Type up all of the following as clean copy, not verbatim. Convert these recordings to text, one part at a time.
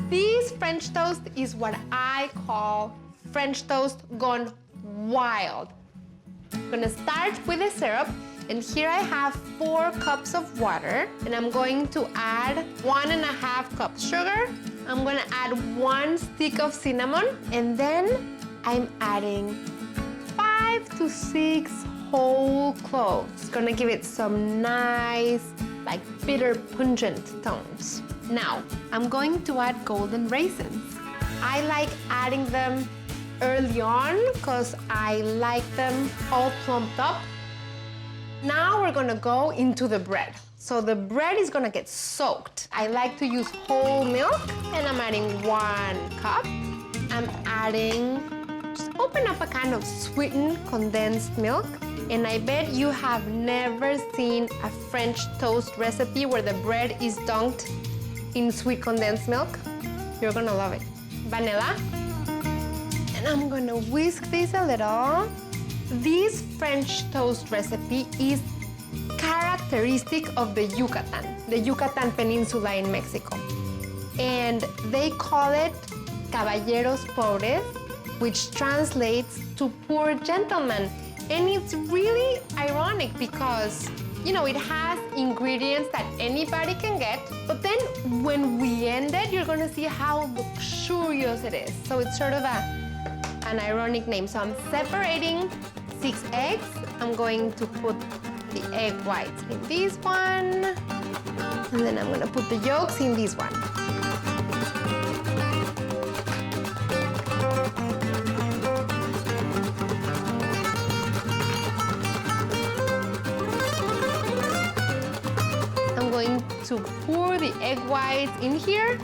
This French toast is what I call French toast gone wild. I'm gonna start with the syrup, and here I have 4 cups of water, and I'm going to add 1.5 cups sugar. I'm gonna add 1 stick of cinnamon, and then I'm adding 5 to 6 whole cloves. It's gonna give it some nice, like bitter, pungent tones. Now, I'm going to add golden raisins. I like adding them early on because I like them all plumped up. Now we're gonna go into the bread. So the bread is gonna get soaked. I like to use whole milk, and I'm adding 1 cup. I'm adding, just open up a can of sweetened condensed milk. And I bet you have never seen a French toast recipe where the bread is dunked in sweet condensed milk. You're gonna love it. Vanilla. And I'm gonna whisk this a little. This French toast recipe is characteristic of the Yucatan Peninsula in Mexico. And they call it Caballeros, Pobres, which translates to poor gentlemen. And it's really ironic because, you know, it has ingredients that anybody can get, but then when we end it, you're gonna see how luxurious it is. So it's sort of an ironic name. So I'm separating 6 eggs. I'm going to put the egg whites in this one, and then I'm gonna put the yolks in this one. I'm going to pour the egg whites in here.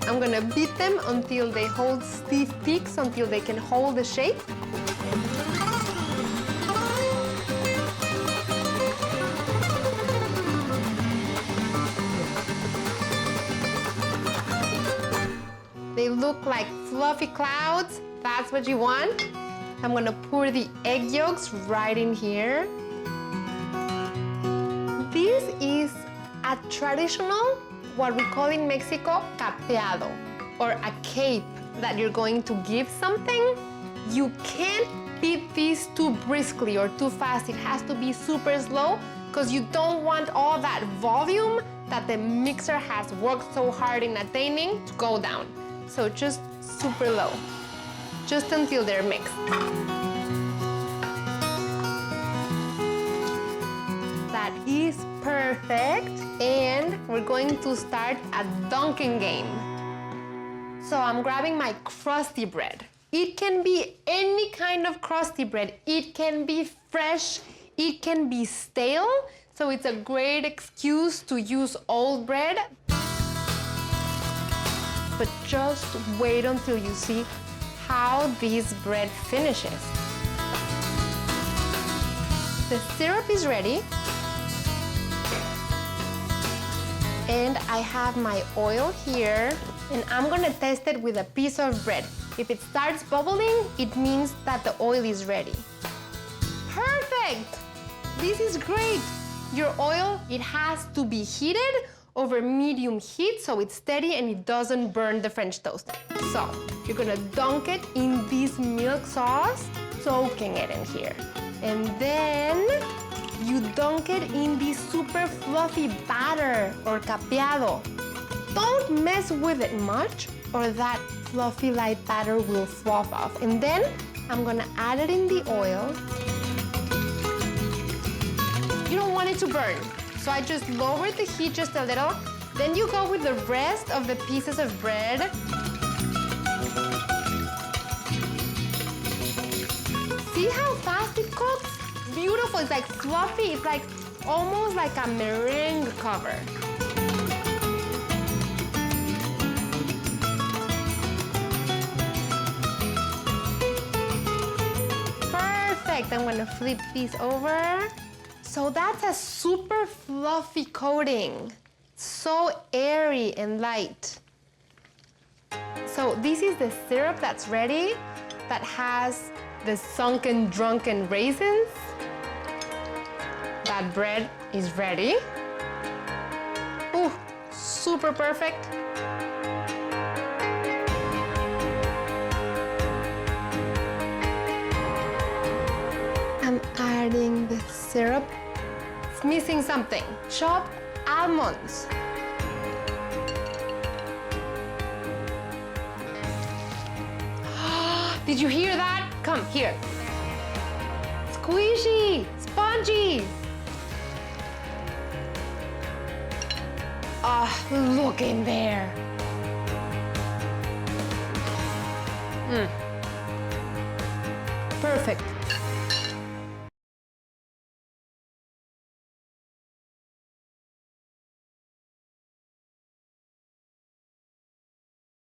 I'm gonna beat them until they hold stiff peaks, until they can hold the shape. They look like fluffy clouds. That's what you want. I'm gonna pour the egg yolks right in here. This is a traditional, what we call in Mexico, capeado, or a cape that you're going to give something. You can't beat this too briskly or too fast. It has to be super slow because you don't want all that volume that the mixer has worked so hard in attaining to go down. So just super low, just until they're mixed. That is perfect. And we're going to start a dunking game. So I'm grabbing my crusty bread. It can be any kind of crusty bread. It can be fresh, it can be stale. So it's a great excuse to use old bread. But just wait until you see how this bread finishes. The syrup is ready. And I have my oil here, and I'm gonna test it with a piece of bread. If it starts bubbling, it means that the oil is ready. Perfect! This is great. Your oil, it has to be heated over medium heat so it's steady and it doesn't burn the French toast. So you're gonna dunk it in this milk sauce, soaking it in here. And then you dunk it in this super fluffy batter or capeado. Don't mess with it much or that fluffy light batter will fluff off. And then I'm gonna add it in the oil. You don't want it to burn, so I just lowered the heat just a little. Then you go with the rest of the pieces of bread. See how fast it cooks? Beautiful, it's like fluffy, it's like almost like a meringue cover. Perfect, I'm gonna flip these over. So that's a super fluffy coating. So airy and light. So this is the syrup that's ready, that has the sunken, drunken raisins. That bread is ready. Ooh, super perfect. I'm adding the syrup. It's missing something. Chopped almonds. Did you hear that? Come here. Squishy, spongy. Ah, look in there. Perfect.